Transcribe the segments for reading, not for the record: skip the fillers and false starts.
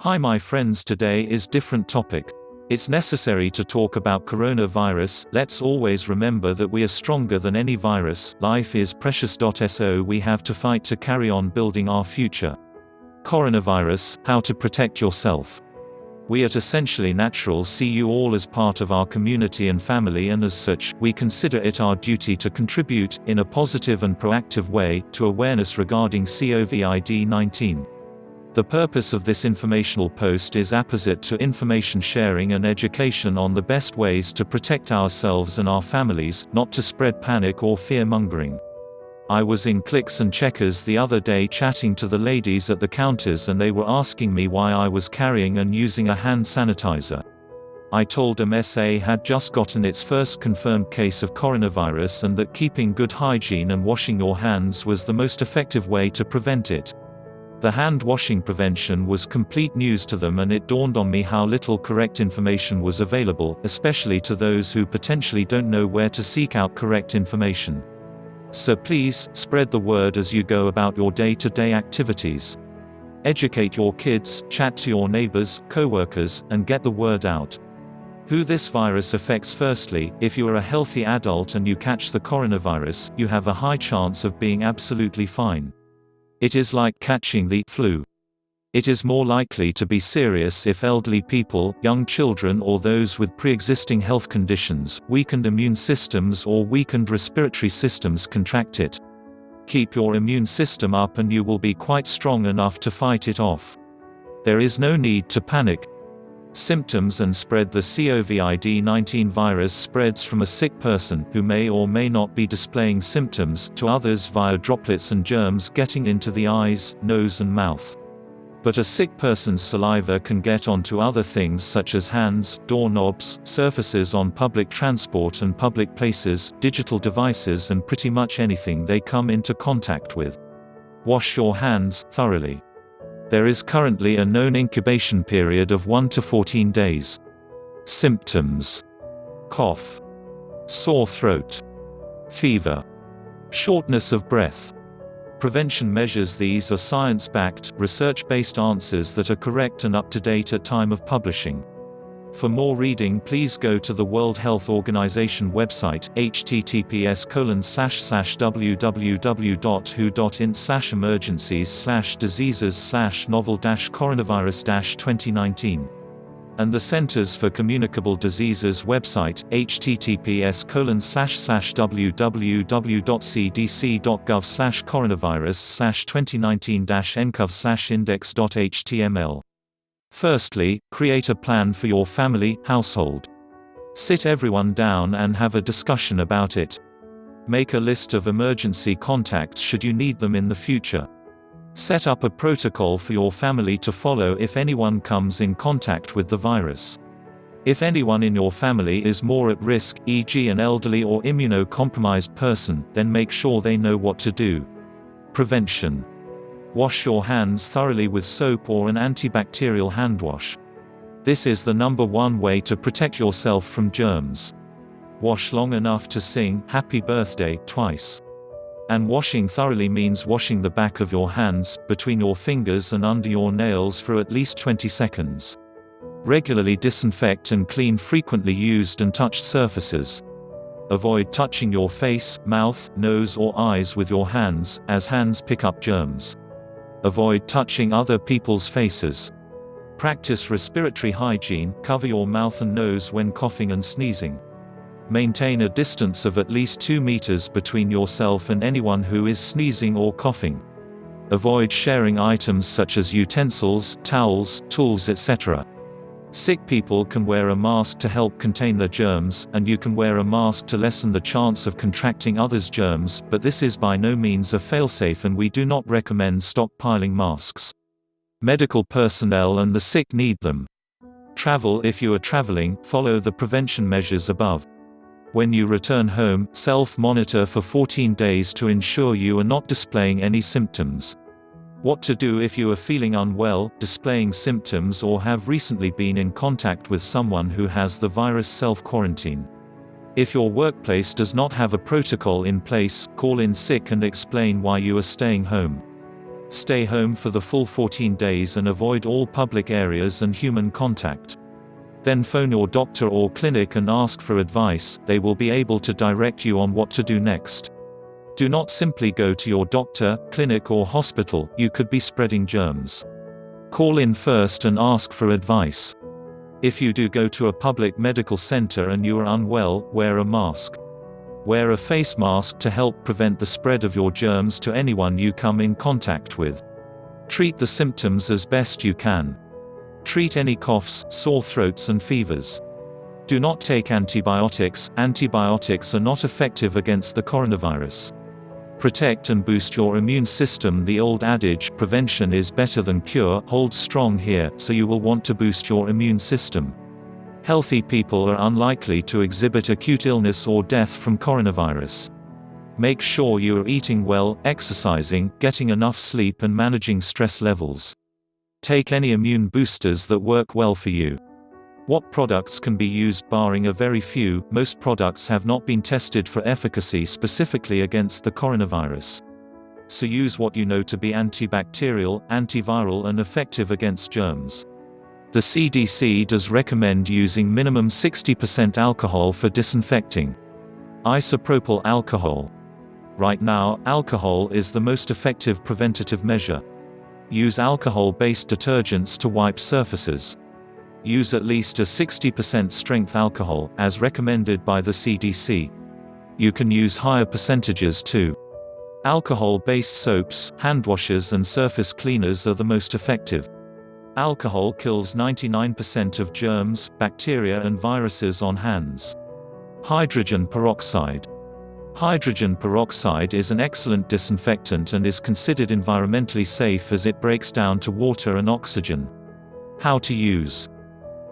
Hi my friends, today is different topic. It's necessary to talk about coronavirus. Let's always remember that we are stronger than any virus. Life is precious. So we have to fight to carry on building our future. Coronavirus, how to protect yourself. We at Essentially Natural see you all as part of our community and family, and as such, we consider it our duty to contribute, in a positive and proactive way, to awareness regarding COVID-19. The purpose of this informational post is opposite to information sharing and education on the best ways to protect ourselves and our families, not to spread panic or fear-mongering. I was in Clicks and Checkers the other day chatting to the ladies at the counters, and they were asking me why I was carrying and using a hand sanitizer. I told them SA had just gotten its first confirmed case of coronavirus and that keeping good hygiene and washing your hands was the most effective way to prevent it. The hand-washing prevention was complete news to them, and it dawned on me how little correct information was available, especially to those who potentially don't know where to seek out correct information. So please, spread the word as you go about your day-to-day activities. Educate your kids, chat to your neighbors, co-workers, and get the word out. Who this virus affects. Firstly, if you are a healthy adult and you catch the coronavirus, you have a high chance of being absolutely fine. It is like catching the flu. It is more likely to be serious if elderly people, young children, or those with pre-existing health conditions, weakened immune systems or weakened respiratory systems contract it. Keep your immune system up and you will be quite strong enough to fight it off. There is no need to panic. Symptoms and spread. The COVID-19 virus spreads from a sick person, who may or may not be displaying symptoms, to others via droplets and germs getting into the eyes, nose and mouth. But a sick person's saliva can get onto other things such as hands, doorknobs, surfaces on public transport and public places, digital devices, and pretty much anything they come into contact with. Wash your hands thoroughly. There is currently a known incubation period of 1 to 14 days. Symptoms: cough, sore throat, fever, shortness of breath. Prevention measures. These are science-backed, research-based answers that are correct and up-to-date at time of publishing. For more reading, please go to the World Health Organization website, https://www.who.in/emergencies/diseases/novel-coronavirus-2019. And the Centers for Communicable Diseases website, https://www.cdc.gov/coronavirus/2019-ncov/index.html. Firstly, create a plan for your family, household. Sit everyone down and have a discussion about it. Make a list of emergency contacts should you need them in the future. Set up a protocol for your family to follow if anyone comes in contact with the virus. If anyone in your family is more at risk, e.g. an elderly or immunocompromised person, then make sure they know what to do. Prevention. Wash your hands thoroughly with soap or an antibacterial hand wash. This is the #1 way to protect yourself from germs. Wash long enough to sing "Happy Birthday" twice. And washing thoroughly means washing the back of your hands, between your fingers and under your nails for at least 20 seconds. Regularly disinfect and clean frequently used and touched surfaces. Avoid touching your face, mouth, nose or eyes with your hands, as hands pick up germs. Avoid touching other people's faces. Practice respiratory hygiene, cover your mouth and nose when coughing and sneezing. Maintain a distance of at least 2 meters between yourself and anyone who is sneezing or coughing. Avoid sharing items such as utensils, towels, tools, etc. Sick people can wear a mask to help contain their germs, and you can wear a mask to lessen the chance of contracting others' germs, but this is by no means a failsafe and we do not recommend stockpiling masks. Medical personnel and the sick need them. Travel. If you are traveling, follow the prevention measures above. When you return home, self-monitor for 14 days to ensure you are not displaying any symptoms. What to do if you are feeling unwell, displaying symptoms, or have recently been in contact with someone who has the virus. Self-quarantine. If your workplace does not have a protocol in place, call in sick and explain why you are staying home. Stay home for the full 14 days and avoid all public areas and human contact. Then phone your doctor or clinic and ask for advice. They will be able to direct you on what to do next. Do not simply go to your doctor, clinic or hospital, you could be spreading germs. Call in first and ask for advice. If you do go to a public medical center and you are unwell, wear a mask. Wear a face mask to help prevent the spread of your germs to anyone you come in contact with. Treat the symptoms as best you can. Treat any coughs, sore throats and fevers. Do not take antibiotics. Antibiotics are not effective against the coronavirus. Protect and boost your immune system. The old adage, prevention is better than cure, holds strong here, so you will want to boost your immune system. Healthy people are unlikely to exhibit acute illness or death from coronavirus. Make sure you are eating well, exercising, getting enough sleep and managing stress levels. Take any immune boosters that work well for you. What products can be used? Barring a very few, most products have not been tested for efficacy specifically against the coronavirus. So use what you know to be antibacterial, antiviral and effective against germs. The CDC does recommend using minimum 60% alcohol for disinfecting. Isopropyl alcohol. Right now, alcohol is the most effective preventative measure. Use alcohol-based detergents to wipe surfaces. Use at least a 60% strength alcohol, as recommended by the CDC. You can use higher percentages too. Alcohol-based soaps, hand washers and surface cleaners are the most effective. Alcohol kills 99% of germs, bacteria and viruses on hands. Hydrogen peroxide. Hydrogen peroxide is an excellent disinfectant and is considered environmentally safe as it breaks down to water and oxygen. How to use: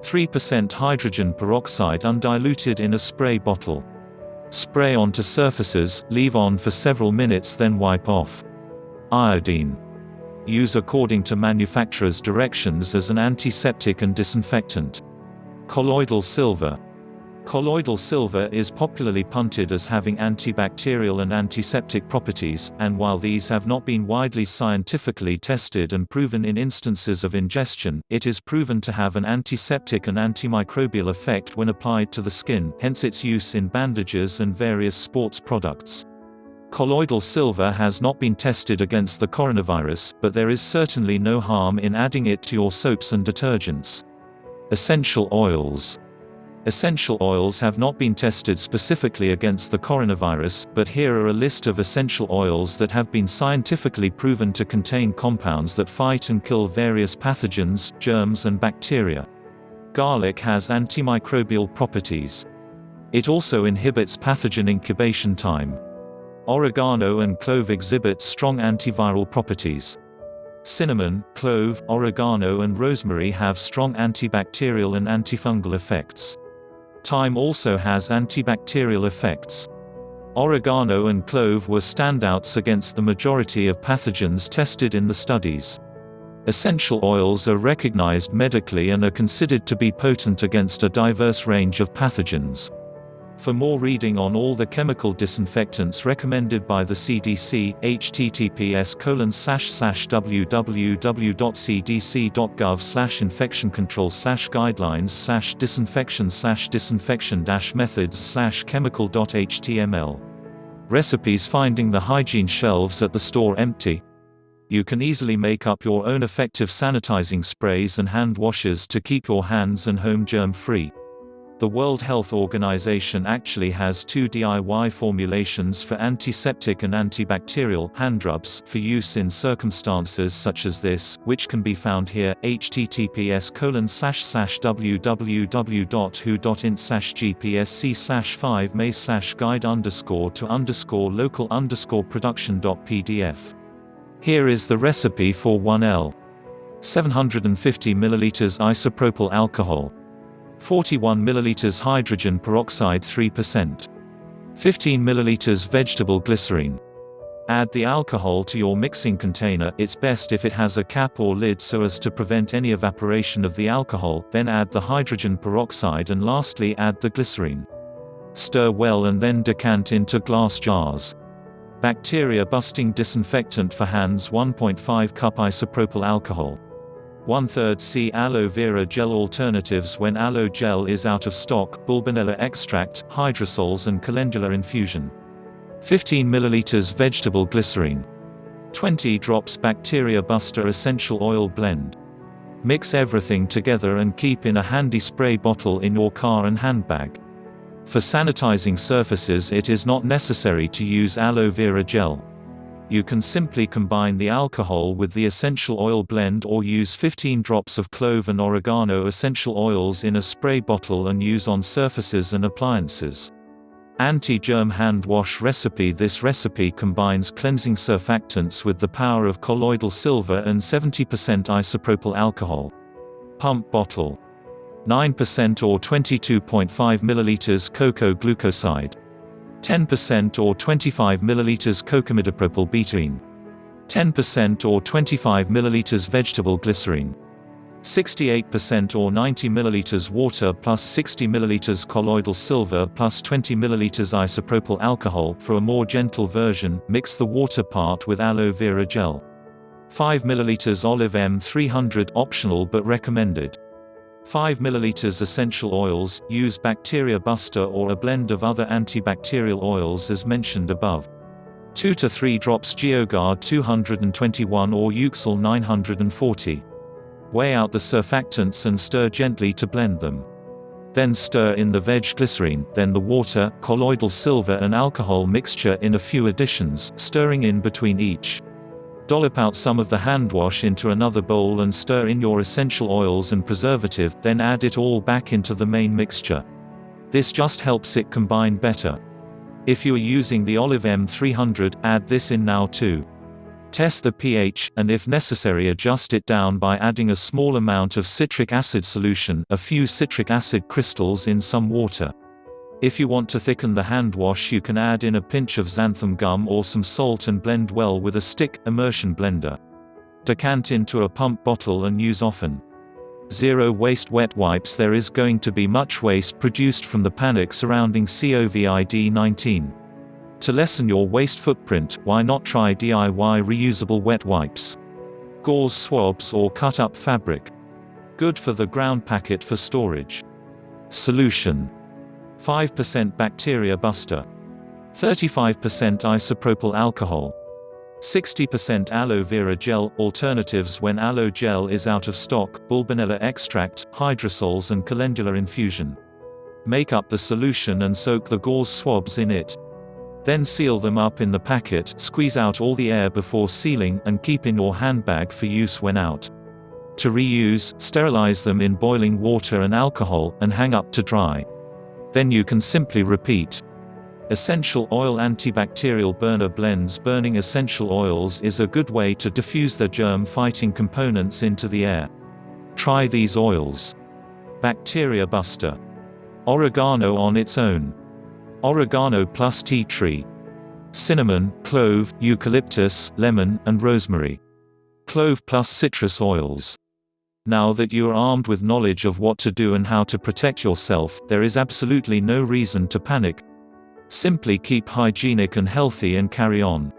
3% hydrogen peroxide undiluted in a spray bottle. Spray onto surfaces, leave on for several minutes then wipe off. Iodine. Use according to manufacturer's directions as an antiseptic and disinfectant. Colloidal silver. Colloidal silver is popularly punted as having antibacterial and antiseptic properties, and while these have not been widely scientifically tested and proven in instances of ingestion, it is proven to have an antiseptic and antimicrobial effect when applied to the skin, hence its use in bandages and various sports products. Colloidal silver has not been tested against the coronavirus, but there is certainly no harm in adding it to your soaps and detergents. Essential oils. Essential oils have not been tested specifically against the coronavirus, but here are a list of essential oils that have been scientifically proven to contain compounds that fight and kill various pathogens, germs and bacteria. Garlic has antimicrobial properties. It also inhibits pathogen incubation time. Oregano and clove exhibit strong antiviral properties. Cinnamon, clove, oregano and rosemary have strong antibacterial and antifungal effects. Thyme also has antibacterial effects. Oregano and clove were standouts against the majority of pathogens tested in the studies. Essential oils are recognized medically and are considered to be potent against a diverse range of pathogens. For more reading on all the chemical disinfectants recommended by the CDC, https://www.cdc.gov/infection-disinfection-methods/chemical.html. Recipes. Finding the hygiene shelves at the store empty. You can easily make up your own effective sanitizing sprays and hand washers to keep your hands and home germ-free. The World Health Organization actually has 2 DIY formulations for antiseptic and antibacterial handrubs for use in circumstances such as this, which can be found here: https://www.hu.int/gpsc/5may/guide_to_local_production.pdf. Here is the recipe for 1L. 750 ml isopropyl alcohol. 41 ml hydrogen peroxide 3%. 15 ml vegetable glycerine. Add the alcohol to your mixing container. It's best if it has a cap or lid so as to prevent any evaporation of the alcohol, then add the hydrogen peroxide and lastly add the glycerine. Stir well and then decant into glass jars. Bacteria-busting disinfectant for hands 1.5 cup isopropyl alcohol. 1/3 See aloe vera gel alternatives when aloe gel is out of stock, bulbinella extract, hydrosols and calendula infusion. 15 ml vegetable glycerine. 20 drops bacteria buster essential oil blend. Mix everything together and keep in a handy spray bottle in your car and handbag. For sanitizing surfaces it is not necessary to use aloe vera gel. You can simply combine the alcohol with the essential oil blend or use 15 drops of clove and oregano essential oils in a spray bottle and use on surfaces and appliances. Anti-germ hand wash recipe. This recipe combines cleansing surfactants with the power of colloidal silver and 70% isopropyl alcohol. Pump bottle. 9% or 22.5 ml cocoa glucoside. 10% or 25 ml cocamidopropyl betaine. 10% or 25 ml vegetable glycerine. 68% or 90 ml water plus 60 ml colloidal silver plus 20 ml isopropyl alcohol. For a more gentle version, mix the water part with aloe vera gel. 5 ml olive M300 optional but recommended. 5 ml essential oils, use Bacteria Buster or a blend of other antibacterial oils as mentioned above. 2 to 3 drops GeoGuard 221 or Euxel 940. Weigh out the surfactants and stir gently to blend them. Then stir in the veg glycerine, then the water, colloidal silver and alcohol mixture in a few additions, stirring in between each. Dollop out some of the hand wash into another bowl and stir in your essential oils and preservative, then add it all back into the main mixture. This just helps it combine better. If you are using the olive M300, add this in now too. Test the pH, and if necessary adjust it down by adding a small amount of citric acid solution, a few citric acid crystals in some water. If you want to thicken the hand wash you can add in a pinch of xanthan gum or some salt and blend well with a stick immersion blender. Decant into a pump bottle and use often. Zero waste wet wipes. There is going to be much waste produced from the panic surrounding COVID-19. To lessen your waste footprint, why not try DIY reusable wet wipes? Gauze swabs or cut-up fabric. Good for the ground packet for storage. Solution: 5% Bacteria Buster, 35% isopropyl alcohol, 60% aloe vera gel. Alternatives when aloe gel is out of stock, bulbinella extract, hydrosols and calendula infusion. Make up the solution and soak the gauze swabs in it. Then seal them up in the packet, squeeze out all the air before sealing, and keep in your handbag for use when out. To reuse, sterilize them in boiling water and alcohol, and hang up to dry. Then you can simply repeat. Essential oil antibacterial burner blends. Burning essential oils is a good way to diffuse their germ-fighting components into the air. Try these oils. Bacteria Buster. Oregano on its own. Oregano plus tea tree. Cinnamon, clove, eucalyptus, lemon, and rosemary. Clove plus citrus oils. Now that you are armed with knowledge of what to do and how to protect yourself, there is absolutely no reason to panic. Simply keep hygienic and healthy and carry on.